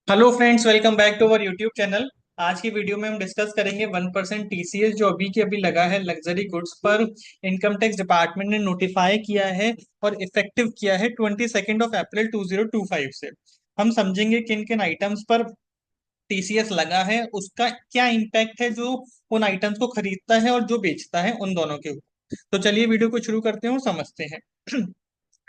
Hello friends, welcome back to our YouTube channel. आज की video में हम डिस्कस करेंगे 1% टीसीएस जो अभी के अभी लगा है लग्जरी गुड्स पर। इनकम टैक्स डिपार्टमेंट ने नोटिफाई किया है और इफेक्टिव किया है 22 अप्रैल 2025 से। हम समझेंगे किन किन आइटम्स पर टीसीएस लगा है, उसका क्या इम्पैक्ट है जो उन आइटम्स को खरीदता है और जो बेचता है उन दोनों के ऊपर। तो चलिए वीडियो को शुरू करते हैं और समझते हैं।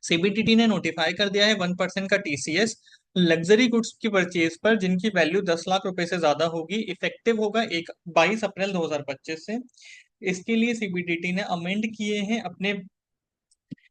सीबीडीटी ने नोटिफाई कर दिया है 1% का टीसीएस लग्जरी गुड्स की परचेज पर जिनकी वैल्यू 10 लाख रुपए से ज्यादा होगी। इफेक्टिव होगा 22 अप्रैल 2025 से। इसके लिए सीबीडीटी ने अमेंड किए हैं अपने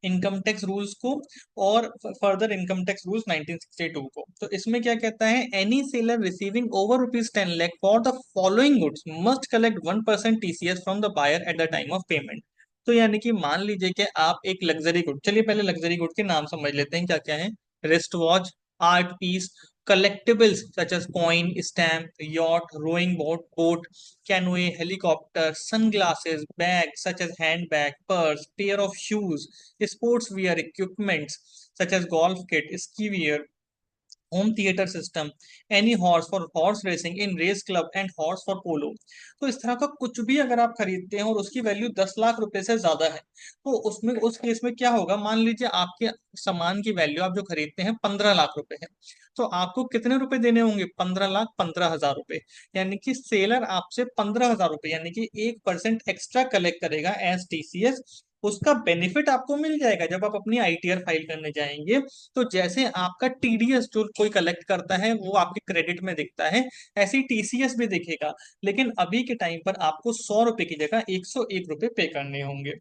इनकम टैक्स रूल्स को और फर्दर इनकम टैक्स रूल्स 1962 को। तो इसमें क्या कहता है, any seller receiving over rupees 10 lakh for the following goods must collect 1% TCS from the buyer at the time of payment. तो यानी कि मान लीजिए कि आप एक लग्जरी गुड, चलिए पहले लग्जरी गुड के नाम समझ लेते हैं क्या क्या है। Wrist watch, art piece, collectibles such as coin, stamp, yacht, rowing boat, canoe, helicopter, sunglasses, bags such as handbag, purse, pair of shoes, sports wear equipments such as golf kit, ski wear, home theatre system, any horse for horse racing in race club and horse for polo. तो इस तरह का कुछ भी अगर आप खरीदते हैं और उसकी वैल्यू 10 लाख रुपए से ज्यादा है, तो उसमें उस केस में क्या होगा, मान लीजिए आपके सामान की वैल्यू आप जो खरीदते हैं 15 लाख रुपए है, तो आपको कितने रुपए देने होंगे? 15 लाख 15 हजार रुपए। यानी कि सेलर आपसे 15 हजार रुपए यानी कि 1% एक्स्ट्रा कलेक्ट करेगा एज टीसीएस। उसका बेनिफिट आपको मिल जाएगा जब आप अपनी आईटीआर फाइल करने जाएंगे। तो जैसे आपका टीडीएस जो कोई कलेक्ट करता है वो आपके क्रेडिट में दिखता है, ऐसे ही टीसीएस भी दिखेगा। लेकिन अभी के टाइम पर आपको 100 रुपए की जगह 101 रुपए पे करने होंगे।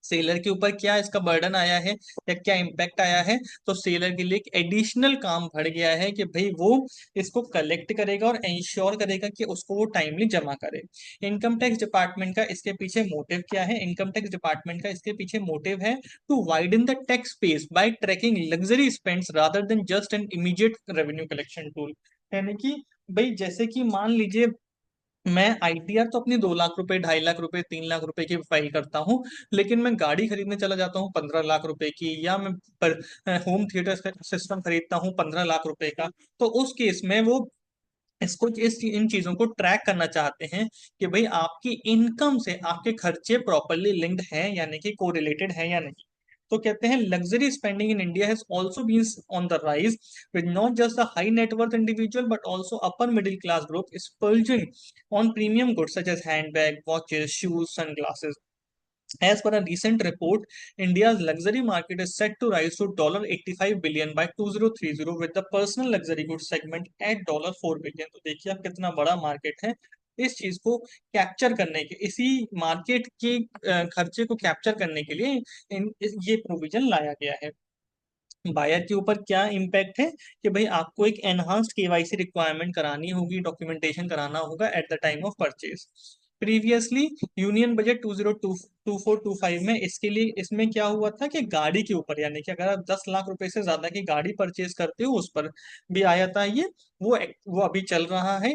सेलर के ऊपर क्या इसका बर्डन आया है या क्या इम्पैक्ट आया है? तो सेलर के लिए एक एडिशनल काम बढ़ गया है कि भाई वो इसको कलेक्ट करेगा और इंश्योर करेगा कि उसको वो टाइमली जमा करे। इनकम टैक्स डिपार्टमेंट का इसके पीछे मोटिव क्या है? इनकम टैक्स डिपार्टमेंट का इसके पीछे मोटिव है to widen the tax space by tracking luxury spends rather than just an immediate revenue collection tool. यानी कि भाई जैसे कि मान लीजिए मैं आईटीआर तो अपनी 2 लाख रुपए 2.5 लाख रुपए 3 लाख रुपए की फाइल करता हूँ, लेकिन मैं गाड़ी खरीदने चला जाता हूँ 15 लाख रुपए की, या मैं पर होम थिएटर सिस्टम खरीदता हूँ 15 लाख रुपए का। तो उस केस में वो इसको इन चीजों को ट्रैक करना चाहते हैं कि भाई आपकी इनकम से आपके खर्चे प्रॉपरली लिंक्ड हैं यानी कि कोरिलेटेड है या नहीं। तो कहते हैं luxury spending in India has also been on the rise with not just the high net worth individual but also upper middle class group splurging on premium goods such as handbag, watches, shoes, sunglasses. As per a recent report, India's luxury market is set to rise to $85 billion by 2030 with the personal luxury goods segment at $4 billion. तो देखिए आप कितना बड़ा market है। इस चीज को capture करने के, इसी मार्केट के खर्चे को कैप्चर करने के लिए ये प्रोविजन लाया गया है। बायर के ऊपर क्या इम्पैक्ट है कि भाई आपको एक एनहांस्ड केवाईसी रिक्वायरमेंट करानी होगी, डॉक्यूमेंटेशन कराना होगा eight the time of purchase. Previously union budget 2024-25 में इसके लिए इसमें क्या हुआ था कि गाड़ी के ऊपर, यानी कि अगर आप 10 लाख रुपए से ज्यादा की गाड़ी परचेज करते हो उस पर भी आया था ये। वो अभी चल रहा है।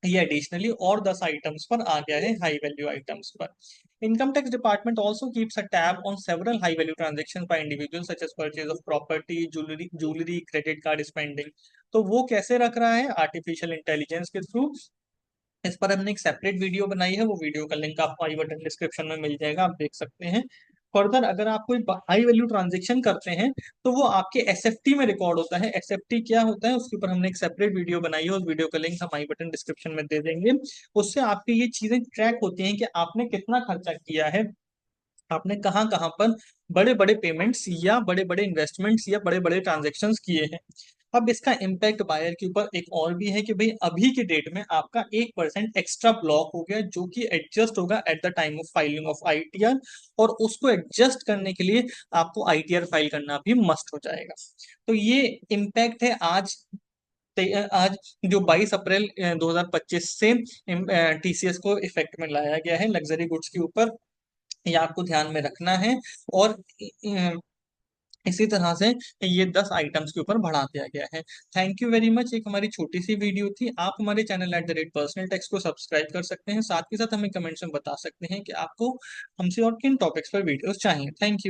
ये एडिशनली और 10 आइटम्स पर आ गया है, हाई वैल्यू आइटम्स पर। Income tax department also keeps a tab on several high value transaction by individual such as purchase of property, jewellery, credit card spending. तो वो कैसे रख रहा है? आर्टिफिशियल इंटेलिजेंस के थ्रू। इस पर हमने एक सेपरेट वीडियो बनाई है, वो वीडियो का लिंक आपको आई बटन डिस्क्रिप्शन में मिल जाएगा, आप देख सकते हैं। फर्दर अगर आप कोई हाई वैल्यू ट्रांजेक्शन करते हैं तो वो आपके एसएफटी में रिकॉर्ड होता है। एसएफटी क्या होता है उसके ऊपर हमने एक सेपरेट वीडियो बनाई है, उस वीडियो का लिंक हम आई बटन डिस्क्रिप्शन में दे देंगे। उससे आपकी ये चीजें ट्रैक होती हैं कि आपने कितना खर्चा किया है, आपने कहाँ कहाँ पर बड़े बड़े पेमेंट्स या बड़े बड़े इन्वेस्टमेंट्स या बड़े बड़े ट्रांजेक्शन्स किए हैं। अब इसका इम्पैक्ट बायर के ऊपर एक और भी है कि भाई अभी के डेट में आपका 1% एक्स्ट्रा ब्लॉक हो गया जो कि एडजस्ट होगा eight the time of filing of ITR. और उसको एडजस्ट करने के लिए आपको आईटीआर फाइल करना भी मस्ट हो जाएगा। तो ये इम्पैक्ट है आज जो 22 अप्रैल 2025 से टीसीएस को इफेक्ट में लाया गया है लग्जरी गुड्स के ऊपर। ये आपको ध्यान में रखना है। और इसी तरह से ये 10 आइटम्स के ऊपर बढ़ा दिया गया है। Thank you very much. एक हमारी छोटी सी वीडियो थी। आप हमारे चैनल @पर्सनल टैक्स को सब्सक्राइब कर सकते हैं, साथ ही साथ हमें कमेंट्स में बता सकते हैं कि आपको हमसे और किन टॉपिक्स पर वीडियोस चाहिए। Thank you.